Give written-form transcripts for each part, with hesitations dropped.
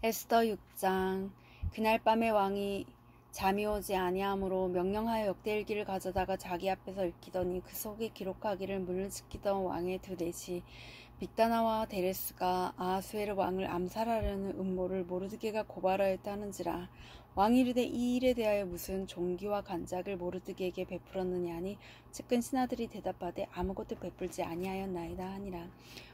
에스더 6장. 그날 밤에 왕이 잠이 오지 아니하므로 명령하여 역대일기를 가져다가 자기 앞에서 읽히더니 그 속에 기록하기를 문을 지키던 왕의 두 내시 빅다나와 데레스가 아하수에르 왕을 암살하려는 음모를 모르드게가 고발하였다 하는지라. 왕이 이르되 이 일에 대하여 무슨 종기와 간작을 모르드게에게 베풀었느냐 하니 측근 신하들이 대답하되 아무것도 베풀지 아니하였나이다 하니라.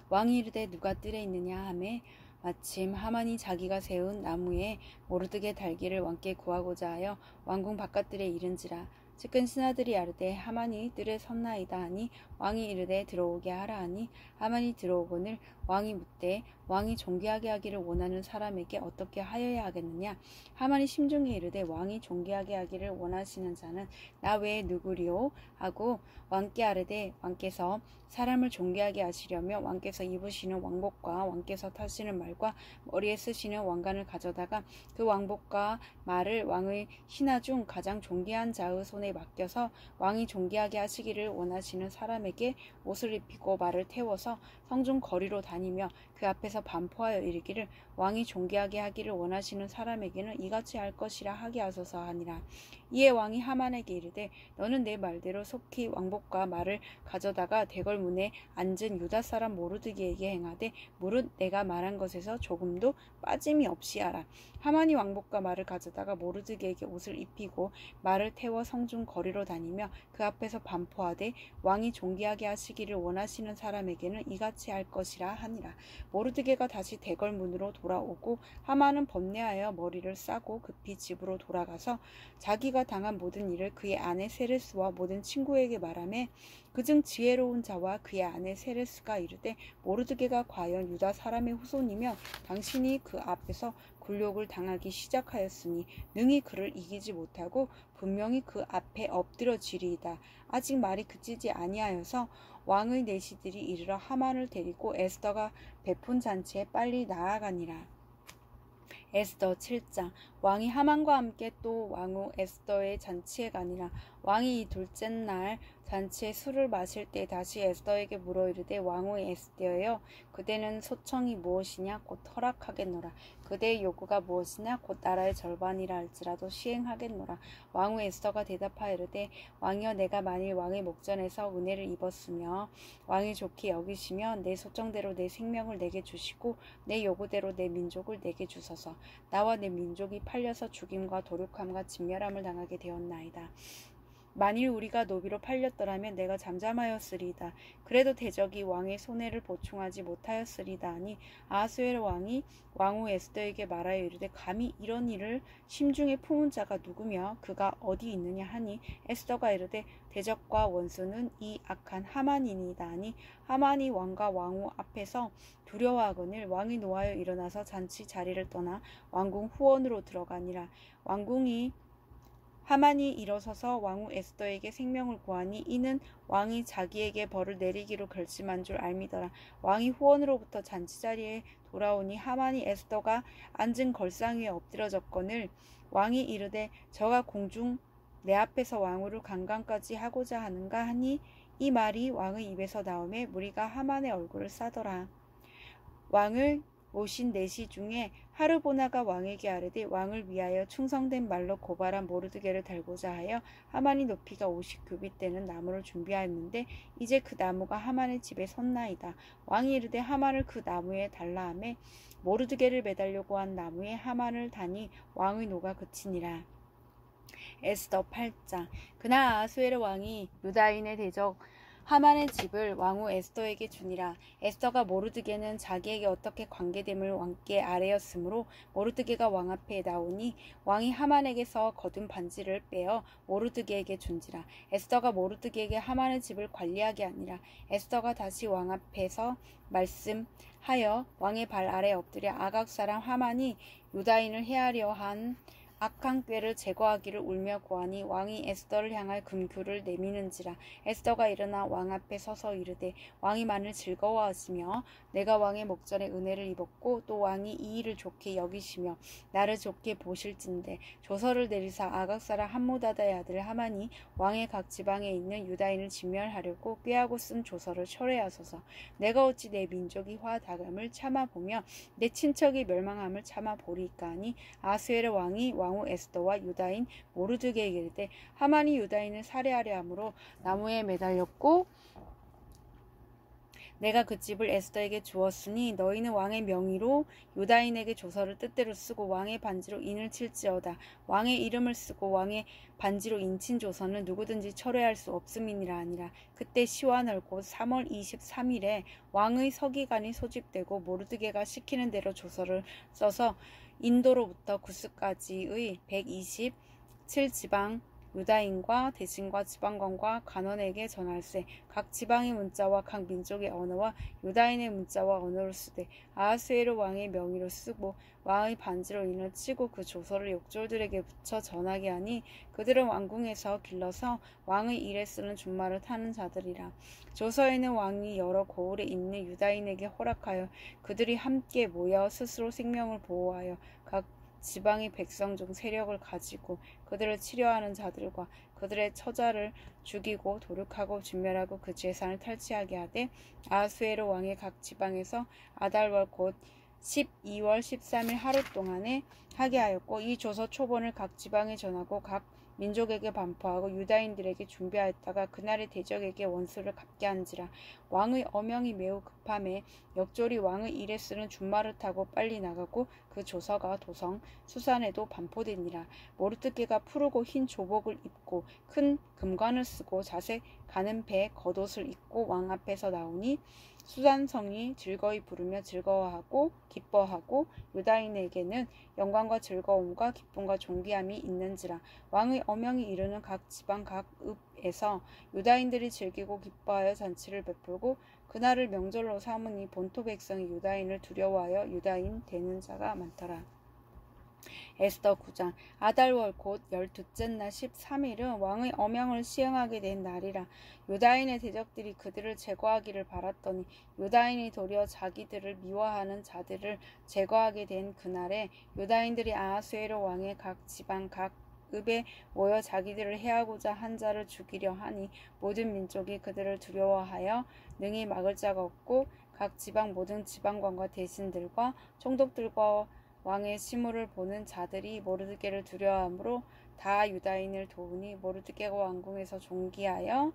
왕이 이르되 누가 뜰에 있느냐 하매 마침 하만이 자기가 세운 나무에 모르드게 달기를 왕께 구하고자 하여 왕궁 바깥들에 이른지라. 측근 신하들이 아르되 하만이 뜰에 섰나이다 하니 왕이 이르되 들어오게 하라 하니 하만이 들어오거늘 왕이 묻되 왕이 존귀하게 하기를 원하는 사람에게 어떻게 하여야 하겠느냐. 하만이 심중에 이르되 왕이 존귀하게 하기를 원하시는 자는 나 외에 누구리오 하고 왕께 아르되 왕께서 사람을 존귀하게 하시려면 왕께서 입으시는 왕복과 왕께서 타시는 말과 머리에 쓰시는 왕관을 가져다가 그 왕복과 말을 왕의 신하 중 가장 존귀한 자의 손에 맡겨서 왕이 존귀하게 하시기를 원하시는 사람에게 옷을 입히고 말을 태워서 성중 거리로 다니며 그 앞에서 반포하여 이르기를 왕이 존귀하게 하기를 원하시는 사람에게는 이같이 할 것이라 하게 하소서 하니라. 이에 왕이 하만에게 이르되 너는 내 말대로 속히 왕복과 말을 가져다가 대궐문에 앉은 유다 사람 모르드게에게 행하되 무릇 내가 말한 것에서 조금도 빠짐이 없이 하라. 하만이 왕복과 말을 가져다가 모르드게에게 옷을 입히고 말을 태워 성중 거리로 다니며 그 앞에서 반포하되 왕이 존귀하게 하시기를 원하시는 사람에게는 이같이 할 것이라 하니라. 모르드게가 다시 대궐문으로 돌아오고 하만은 번뇌하여 머리를 싸고 급히 집으로 돌아가서 자기가 당한 모든 일을 그의 아내 세레스와 모든 친구에게 말하며 그중 지혜로운 자와 그의 아내 세레스가 이르되 모르드게가 과연 유다 사람의 후손이며 당신이 그 앞에서 굴욕을 당하기 시작하였으니 능히 그를 이기지 못하고 분명히 그 앞에 엎드러지리이다. 아직 말이 그치지 아니하여서 왕의 내시들이 이르러 하만을 데리고 에스더가 베푼 잔치에 빨리 나아가니라. 에스더 7장. 왕이 하만과 함께 또 왕후 에스더의 잔치에 가니라. 왕이 이 둘째 날 잔치에 술을 마실 때 다시 에스더에게 물어 이르되 왕후 에스더여 그대는 소청이 무엇이냐 곧 허락하겠노라. 그대의 요구가 무엇이냐 곧 나라의 절반이라 할지라도 시행하겠노라. 왕후 에스더가 대답하여 이르되 왕이여 내가 만일 왕의 목전에서 은혜를 입었으며 왕이 좋게 여기시며 내 소청대로 내 생명을 내게 주시고 내 요구대로 내 민족을 내게 주소서. 나와 내 민족이 팔려서 죽임과 도륙함과 진멸함을 당하게 되었나이다. 만일 우리가 노비로 팔렸더라면 내가 잠잠하였으리이다. 그래도 대적이 왕의 손해를 보충하지 못하였으리이다 하니 아하수에르 왕이 왕후 에스더에게 말하여 이르되 감히 이런 일을 심중에 품은 자가 누구며 그가 어디 있느냐 하니 에스더가 이르되 대적과 원수는 이 악한 하만이니이다 하니 하만이 왕과 왕후 앞에서 두려워하거늘 왕이 노하여 일어나서 잔치 자리를 떠나 왕궁 후원으로 들어가니라. 하만이 일어서서 왕후 에스더에게 생명을 구하니 이는 왕이 자기에게 벌을 내리기로 결심한 줄 알미더라. 왕이 후원으로부터 잔치자리에 돌아오니 하만이 에스더가 앉은 걸상 위에 엎드러졌거늘 왕이 이르되 저가 공중 내 앞에서 왕후를 강간까지 하고자 하는가 하니 이 말이 왕의 입에서 나오매 무리가 하만의 얼굴을 싸더라. 왕을 모신 내시 중에 하르보나가 왕에게 아뢰되 왕을 위하여 충성된 말로 고발한 모르드게를 달고자 하여 하만이 높이가 50규빗 되는 나무를 준비하였는데 이제 그 나무가 하만의 집에 섰나이다. 왕이 이르되 하만을 그 나무에 달라 하매 모르드게를 매달려고 한 나무에 하만을 다니 왕의 노가 그치니라. 에스더 8장. 그날 아하수에르 왕이 유다인의 대적 하만의 집을 왕후 에스더에게 주니라. 에스더가 모르드게는 자기에게 어떻게 관계됨을 왕께 아뢰었으므로 모르드게가 왕 앞에 나오니 왕이 하만에게서 거둔 반지를 빼어 모르드게에게 준지라. 에스더가 모르드게에게 하만의 집을 관리하게 하니라. 에스더가 다시 왕 앞에서 말씀하여 왕의 발 아래 엎드려 아각 사람 하만이 유다인을 해하려 한 악한 꾀를 제거하기를 울며 구하니 왕이 에스더를 향하여 금규를 내미는지라. 에스더가 일어나 왕 앞에 서서 이르되 왕이 만일 즐거워하시며 내가 왕의 목전에 은혜를 입었고 또 왕이 이 일을 좋게 여기시며 나를 좋게 보실진대 조서를 내리사 아각 사람 함무다다의 아들 하만이 왕의 각 지방에 있는 유다인을 진멸하려고 꾀하고 쓴 조서를 철회하소서. 내가 어찌 내 민족이 화다감을 참아보며 내 친척이 멸망함을 참아보리까 하니 아수에르 왕이 왕후 에스더와 유다인 모르드게에게 이르되 하만이 유다인을 살해하려 함으로 나무에 매달렸고 내가 그 집을 에스더에게 주었으니 너희는 왕의 명의로 유다인에게 조서를 뜻대로 쓰고 왕의 반지로 인을 칠지어다. 왕의 이름을 쓰고 왕의 반지로 인친 조서는 누구든지 철회할 수 없음이니라 하니라. 그때 시완월 곧 3월 23일에 왕의 서기관이 소집되고 모르드게가 시키는 대로 조서를 써서 인도로부터 구스까지의 127지방 유다인과 대신과 지방관과 간원에게 전할세. 각 지방의 문자와 각 민족의 언어와 유다인의 문자와 언어를 쓰되 아하수에르 왕의 명의로 쓰고 왕의 반지로 인을 치고 그 조서를 욕졸들에게 붙여 전하게 하니 그들은 왕궁에서 길러서 왕의 일에 쓰는 준말을 타는 자들이라. 조서에는 왕이 여러 고을에 있는 유다인에게 허락하여 그들이 함께 모여 스스로 생명을 보호하여 각 지방의 백성 중 세력을 가지고 그들을 치려하는 자들과 그들의 처자를 죽이고 도륙하고 진멸하고 그 재산을 탈취하게 하되 아하수에르 왕의 각 지방에서 아달월 곧 12월 13일 하루 동안에 하게 하였고 이 조서 초본을 각 지방에 전하고 각 민족에게 반포하고 유다인들에게 준비하였다가 그날의 대적에게 원수를 갚게 한지라. 왕의 어명이 매우 급함에 역졸이 왕의 일에 쓰는 준말을 타고 빨리 나가고 그 조서가 도성 수산에도 반포되니라. 모르드게가 푸르고 흰 조복을 입고 큰 금관을 쓰고 자색 가는 배 겉옷을 입고 왕 앞에서 나오니 수산성이 즐거이 부르며 즐거워하고 기뻐하고 유다인에게는 영광과 즐거움과 기쁨과 존귀함이 있는지라. 왕의 어명이 이르는 각 지방 각 읍에서 유다인들이 즐기고 기뻐하여 잔치를 베풀고 그날을 명절로 삼으니 본토 백성이 유다인을 두려워하여 유다인 되는 자가 많더라. 에스더 9장. 아달월 곧 12째 날 13일은 왕의 어명을 시행하게 된 날이라. 유다인의 대적들이 그들을 제거하기를 바랐더니 유다인이 도리어 자기들을 미워하는 자들을 제거하게 된 그날에 유다인들이 아하수에르 왕의 각 지방 각 읍에 모여 자기들을 해하고자 한 자를 죽이려 하니 모든 민족이 그들을 두려워하여 능히 막을 자가 없고 각 지방 모든 지방관과 대신들과 총독들과 왕의 시무를 보는 자들이 모르드게를 두려워하므로 다 유다인을 도우니 모르드게가 왕궁에서 존귀하여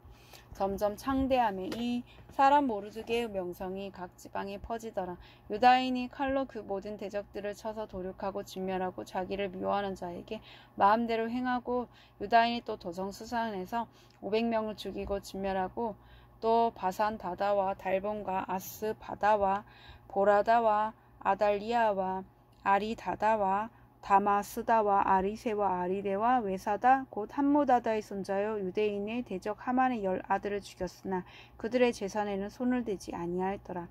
점점 창대하며 이 사람 모르드게의 명성이 각 지방에 퍼지더라. 유다인이 칼로 그 모든 대적들을 쳐서 도륙하고 진멸하고 자기를 미워하는 자에게 마음대로 행하고 유다인이 또 도성수산에서 500명을 죽이고 진멸하고 또 바산 다다와 달본과 아스 바다와 보라다와 아달리아와 아리다다와 다마스다와 아리세와 아리데와 외사다 곧 함무다다의 손자여 유대인의 대적 하만의 10아들을 죽였으나 그들의 재산에는 손을 대지 아니하였더라.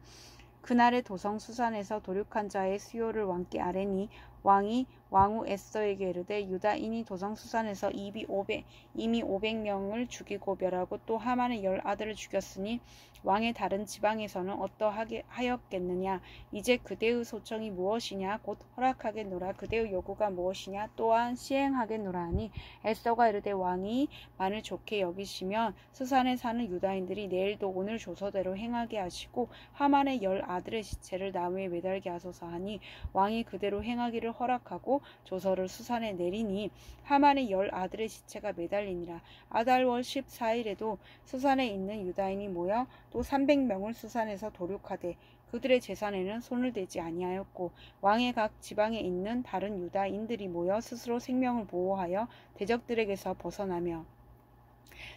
그날의 도성수산에서 도륙한 자의 수요를 왕께 아뢰니 왕이 왕후 에스더에게 이르되 유다인이 도성수산에서 이미 500명을 죽이고 멸하고 또 하만의 10아들을 죽였으니 왕의 다른 지방에서는 어떠하게 하였겠느냐. 이제 그대의 소청이 무엇이냐. 곧 허락하겠노라. 그대의 요구가 무엇이냐. 또한 시행하겠노라 하니 에스더가 이르되 왕이 만일 좋게 여기시면 수산에 사는 유다인들이 내일도 오늘 조서대로 행하게 하시고 하만의 10아들의 시체를 나무에 매달게 하소서 하니 왕이 그대로 행하기를 허락하고 조서를 수산에 내리니 하만의 10아들의 시체가 매달리니라. 아달월 14일에도 수산에 있는 유다인이 모여 또 300명을 수산에서 도륙하되 그들의 재산에는 손을 대지 아니하였고 왕의 각 지방에 있는 다른 유다인들이 모여 스스로 생명을 보호하여 대적들에게서 벗어나며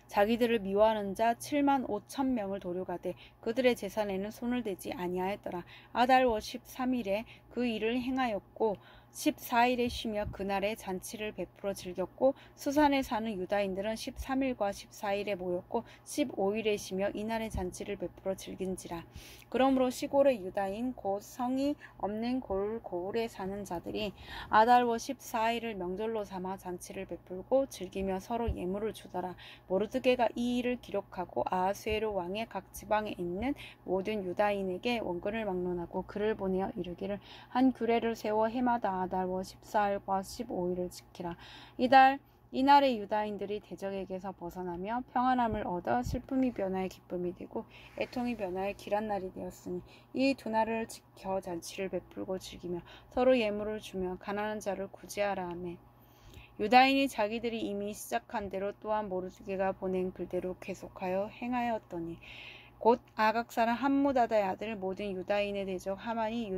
자기들을 미워하는 자 7만 5천 명을 도륙하되 그들의 재산에는 손을 대지 아니하였더라. 아달월 13일에 그 일을 행하였고 14일에 쉬며 그날에 잔치를 베풀어 즐겼고 수산에 사는 유다인들은 13일과 14일에 모였고 15일에 쉬며 이날에 잔치를 베풀어 즐긴지라. 그러므로 시골의 유다인 곧 성이 없는 고을에 사는 자들이 아달월 14일을 명절로 삼아 잔치를 베풀고 즐기며 서로 예물을 주더라. 모르드게가 이 일을 기록하고 아하수에로 왕의 각 지방에 있는 모든 유다인에게 원근을 막론하고 글을 보내어 이르기를 한 규례를 세워 해마다 아달월 14일과 15일을 지키라. 이날에 유다인들이 대적에게서 벗어나며 평안함을 얻어 슬픔이 변화의 기쁨이 되고 애통이 변화의 길한 날이 되었으니 이 두 날을 지켜 잔치를 베풀고 즐기며 서로 예물을 주며 가난한 자를 구제하라 하며 유다인이 자기들이 이미 시작한 대로 또한 모르드게가 보낸 글대로 계속하여 행하였더니 곧 아각 사람 함무다다의 아들 모든 유다인의 대적 하만이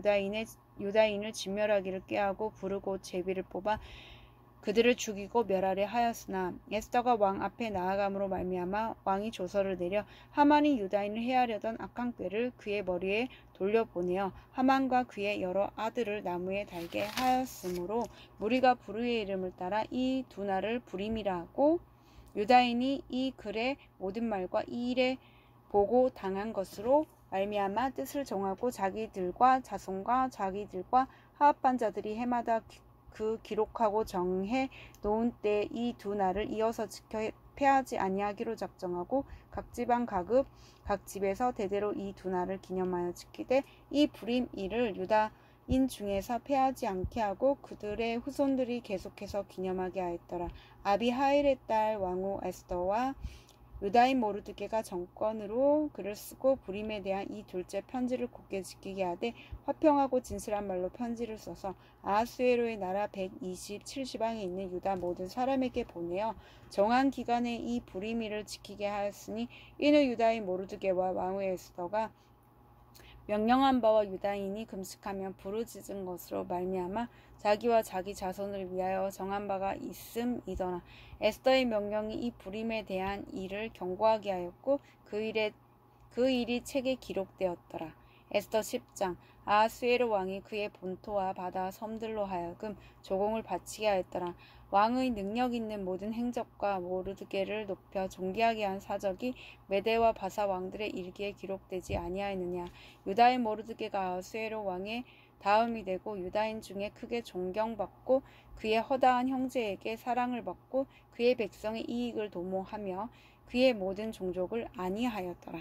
유다인을 진멸하기를 꾀하고 부르고 제비를 뽑아 그들을 죽이고 멸하려 하였으나 에스더가 왕 앞에 나아감으로 말미암아 왕이 조서를 내려 하만이 유다인을 해하려던 악한 꾀를 그의 머리에 돌려보내어 하만과 그의 여러 아들을 나무에 달게 하였으므로 무리가 부르의 이름을 따라 이 두 날을 부림이라 하고 유다인이 이 글의 모든 말과 이 일에 보고 당한 것으로 말미암아 뜻을 정하고 자기들과 자손과 자기들과 하합한 자들이 해마다 그 기록하고 정해 놓은 때 이 두 날을 이어서 지켜 패하지 아니하기로 작정하고 각 지방 각 집에서 대대로 이 두 날을 기념하여 지키되 이 부림일을 유다인 중에서 패하지 않게 하고 그들의 후손들이 계속해서 기념하게 하였더라. 아비하일의 딸 왕후 에스더와 유다인 모르드게가 정권으로 글을 쓰고 부림에 대한 이 둘째 편지를 굳게 지키게 하되 화평하고 진실한 말로 편지를 써서 아하수에로의 나라 127지방에 있는 유다 모든 사람에게 보내어 정한 기간에 이 부림일을 지키게 하였으니 이는 유다인 모르드게와 왕후 에스더가 명령한 바와 유다인이 금식하며 부르짖은 것으로 말미암아 자기와 자기 자손을 위하여 정한 바가 있음이더라. 에스더의 명령이 이 부림에 대한 일을 경고하게 하였고 그 일이 책에 기록되었더라. 에스더 10장. 아하수에로 왕이 그의 본토와 바다 섬들로 하여금 조공을 바치게 하였더라. 왕의 능력 있는 모든 행적과 모르드게를 높여 존귀하게 한 사적이 메대와 바사 왕들의 일기에 기록되지 아니하였느냐. 유다의 모르드게가 아하수에로 왕의 다음이 되고 유다인 중에 크게 존경받고 그의 허다한 형제에게 사랑을 받고 그의 백성의 이익을 도모하며 그의 모든 종족을 안위하였더라.